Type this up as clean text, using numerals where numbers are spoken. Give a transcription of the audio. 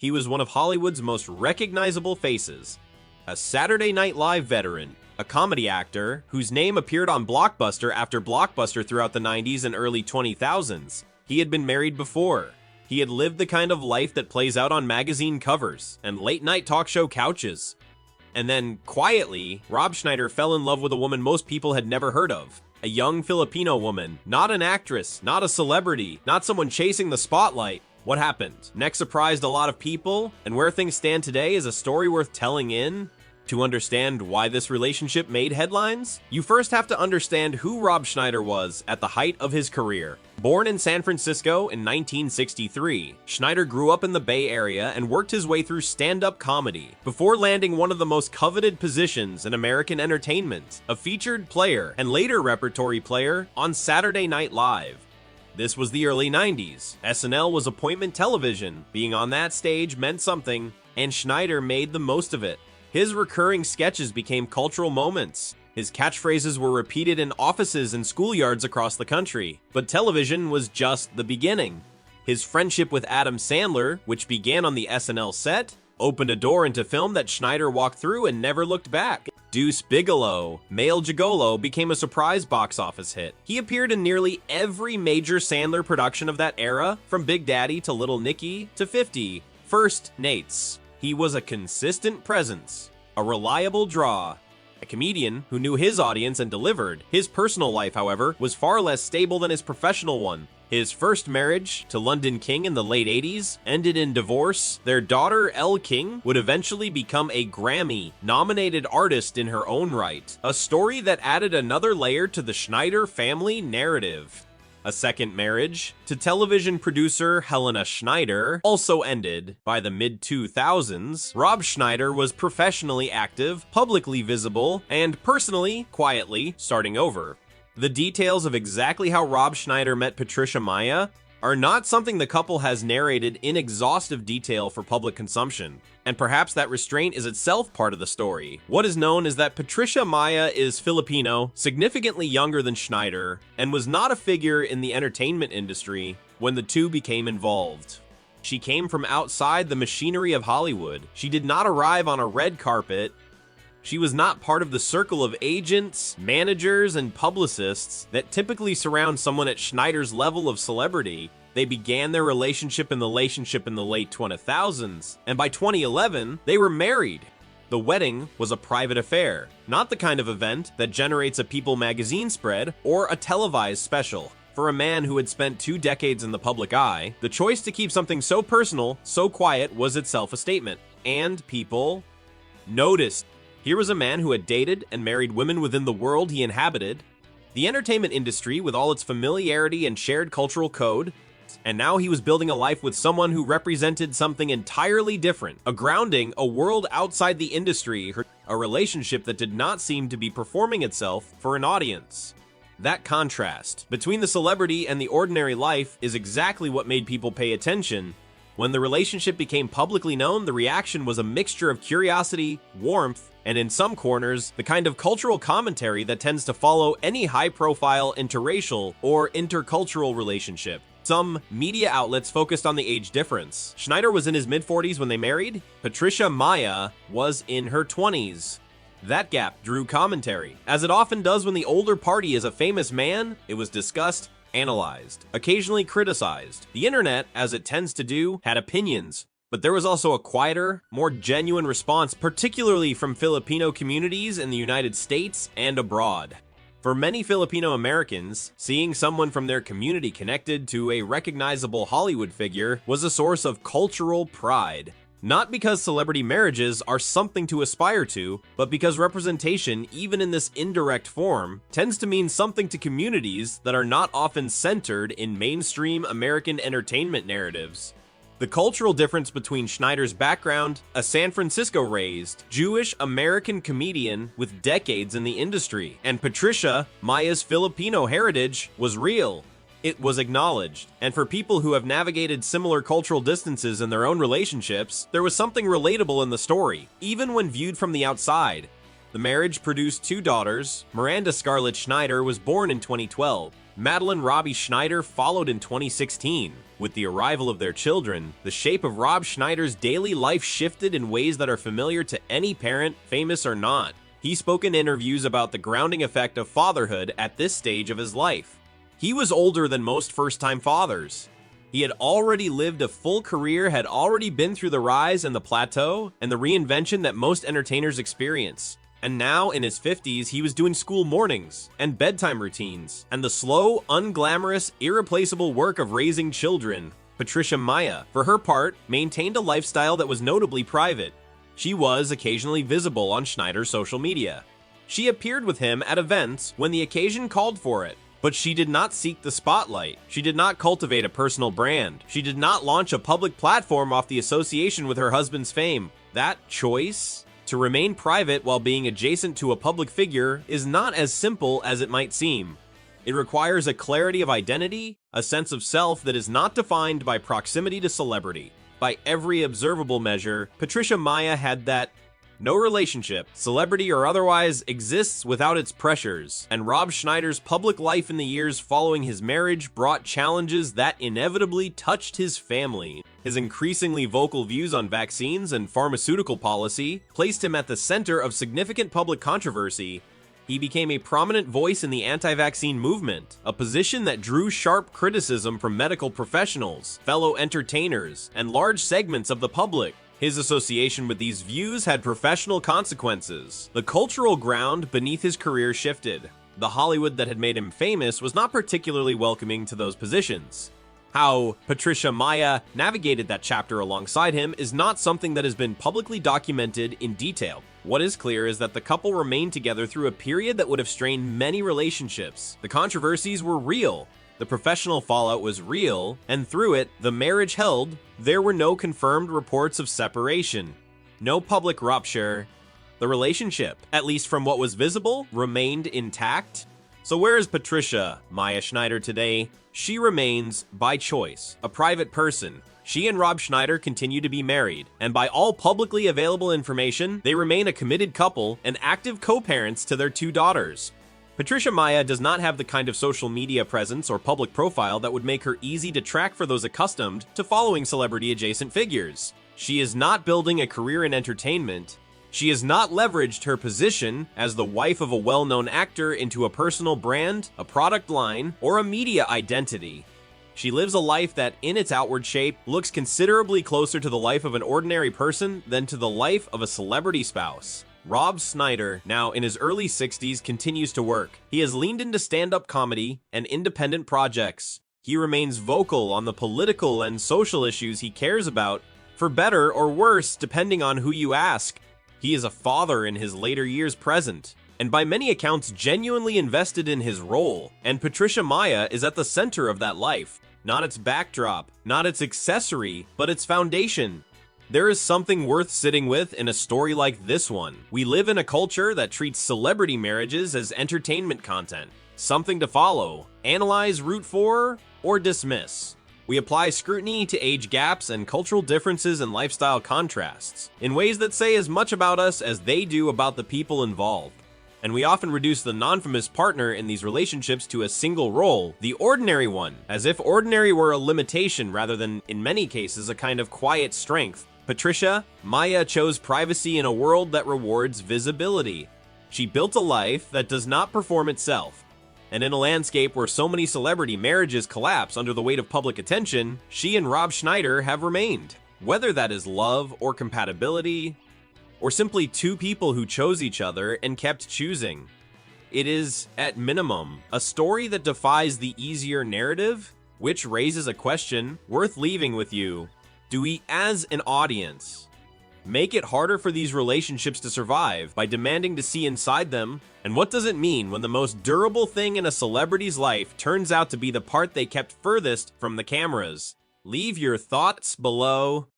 He was one of Hollywood's most recognizable faces. A Saturday Night Live veteran, a comedy actor whose name appeared on Blockbuster after Blockbuster throughout the 90s and early 2000s. He had been married before. He had lived the kind of life that plays out on magazine covers and late-night talk show couches. And then, quietly, Rob Schneider fell in love with a woman most people had never heard of. A young Filipino woman, not an actress, not a celebrity, not someone chasing the spotlight. What happened? Next surprised a lot of people, and where things stand today is a story worth telling in. To understand why this relationship made headlines, you first have to understand who Rob Schneider was at the height of his career. Born in San Francisco in 1963, Schneider grew up in the Bay Area and worked his way through stand-up comedy before landing one of the most coveted positions in American entertainment, a featured player and later repertory player on Saturday Night Live. This was the early 90s. SNL was appointment television. Being on that stage meant something, and Schneider made the most of it. His recurring sketches became cultural moments. His catchphrases were repeated in offices and schoolyards across the country. But television was just the beginning. His friendship with Adam Sandler, which began on the SNL set, opened a door into film that Schneider walked through and never looked back. Deuce Bigalow, Male Gigolo, became a surprise box office hit. He appeared in nearly every major Sandler production of that era, from Big Daddy to Little Nicky to 50 First Nates. He was a consistent presence, a reliable draw, a comedian who knew his audience and delivered. His personal life, however, was far less stable than his professional one. His first marriage, to London King in the late 80s, ended in divorce. Their daughter, Elle King, would eventually become a Grammy-nominated artist in her own right, a story that added another layer to the Schneider family narrative. A second marriage, to television producer Helena Schneider, also ended. By the mid-2000s, Rob Schneider was professionally active, publicly visible, and personally, quietly, starting over. The details of exactly how Rob Schneider met Patricia Maya are not something the couple has narrated in exhaustive detail for public consumption, and perhaps that restraint is itself part of the story. What is known is that Patricia Maya is Filipino, significantly younger than Schneider, and was not a figure in the entertainment industry when the two became involved. She came from outside the machinery of Hollywood. She did not arrive on a red carpet. She was not part of the circle of agents, managers, and publicists that typically surround someone at Schneider's level of celebrity. They began their relationship in the late 2000s, and by 2011, they were married. The wedding was a private affair, not the kind of event that generates a People magazine spread or a televised special. For a man who had spent 2 decades in the public eye, the choice to keep something so personal, so quiet, was itself a statement. And people noticed. Here was a man who had dated and married women within the world he inhabited, the entertainment industry with all its familiarity and shared cultural code, and now he was building a life with someone who represented something entirely different, a grounding, a world outside the industry, a relationship that did not seem to be performing itself for an audience. That contrast between the celebrity and the ordinary life is exactly what made people pay attention. When the relationship became publicly known, the reaction was a mixture of curiosity, warmth, and in some corners, the kind of cultural commentary that tends to follow any high-profile interracial or intercultural relationship. Some media outlets focused on the age difference. Schneider was in his mid-40s when they married. Patricia Maya was in her 20s. That gap drew commentary. As it often does when the older party is a famous man, it was discussed, analyzed, occasionally criticized. The internet, as it tends to do, had opinions. But there was also a quieter, more genuine response, particularly from Filipino communities in the United States and abroad. For many Filipino Americans, seeing someone from their community connected to a recognizable Hollywood figure was a source of cultural pride. Not because celebrity marriages are something to aspire to, but because representation, even in this indirect form, tends to mean something to communities that are not often centered in mainstream American entertainment narratives. The cultural difference between Schneider's background, a San Francisco-raised, Jewish-American comedian with decades in the industry, and Patricia Maya's Filipino heritage was real. It was acknowledged, and for people who have navigated similar cultural distances in their own relationships, there was something relatable in the story, even when viewed from the outside. The marriage produced 2 daughters. Miranda Scarlett Schneider was born in 2012. Madeline Robbie Schneider followed in 2016. With the arrival of their children, the shape of Rob Schneider's daily life shifted in ways that are familiar to any parent, famous or not. He spoke in interviews about the grounding effect of fatherhood at this stage of his life. He was older than most first-time fathers. He had already lived a full career, had already been through the rise and the plateau, and the reinvention that most entertainers experience. And now, in his 50s, he was doing school mornings and bedtime routines, and the slow, unglamorous, irreplaceable work of raising children. Patricia Maya, for her part, maintained a lifestyle that was notably private. She was occasionally visible on Schneider's social media. She appeared with him at events when the occasion called for it. But she did not seek the spotlight. She did not cultivate a personal brand. She did not launch a public platform off the association with her husband's fame. That choice to remain private while being adjacent to a public figure is not as simple as it might seem. It requires a clarity of identity, a sense of self that is not defined by proximity to celebrity. By every observable measure, Patricia Maya had that. No relationship, celebrity or otherwise, exists without its pressures, and Rob Schneider's public life in the years following his marriage brought challenges that inevitably touched his family. His increasingly vocal views on vaccines and pharmaceutical policy placed him at the center of significant public controversy. He became a prominent voice in the anti-vaccine movement, a position that drew sharp criticism from medical professionals, fellow entertainers, and large segments of the public. His association with these views had professional consequences. The cultural ground beneath his career shifted. The Hollywood that had made him famous was not particularly welcoming to those positions. How Patricia Maya navigated that chapter alongside him is not something that has been publicly documented in detail. What is clear is that the couple remained together through a period that would have strained many relationships. The controversies were real. The professional fallout was real, and through it, the marriage held. There were no confirmed reports of separation, no public rupture. The relationship, at least from what was visible, remained intact. So where is Patricia Maya Schneider today? She remains, by choice, a private person. She and Rob Schneider continue to be married, and by all publicly available information, they remain a committed couple and active co-parents to their 2 daughters. Patricia Maya does not have the kind of social media presence or public profile that would make her easy to track for those accustomed to following celebrity-adjacent figures. She is not building a career in entertainment. She has not leveraged her position as the wife of a well-known actor into a personal brand, a product line, or a media identity. She lives a life that, in its outward shape, looks considerably closer to the life of an ordinary person than to the life of a celebrity spouse. Rob Schneider, now in his early 60s, continues to work. He has leaned into stand-up comedy and independent projects. He remains vocal on the political and social issues he cares about, for better or worse, depending on who you ask. He is a father in his later years present, and by many accounts genuinely invested in his role, and Patricia Maya is at the center of that life. Not its backdrop, not its accessory, but its foundation. There is something worth sitting with in a story like this one. We live in a culture that treats celebrity marriages as entertainment content, something to follow, analyze, root for, or dismiss. We apply scrutiny to age gaps and cultural differences and lifestyle contrasts in ways that say as much about us as they do about the people involved. And we often reduce the non-famous partner in these relationships to a single role, the ordinary one, as if ordinary were a limitation rather than, in many cases, a kind of quiet strength. Patricia Maya chose privacy in a world that rewards visibility. She built a life that does not perform itself. And in a landscape where so many celebrity marriages collapse under the weight of public attention, she and Rob Schneider have remained. Whether that is love or compatibility, or simply 2 people who chose each other and kept choosing, it is, at minimum, a story that defies the easier narrative, which raises a question worth leaving with you. Do we, as an audience, make it harder for these relationships to survive by demanding to see inside them? And what does it mean when the most durable thing in a celebrity's life turns out to be the part they kept furthest from the cameras? Leave your thoughts below.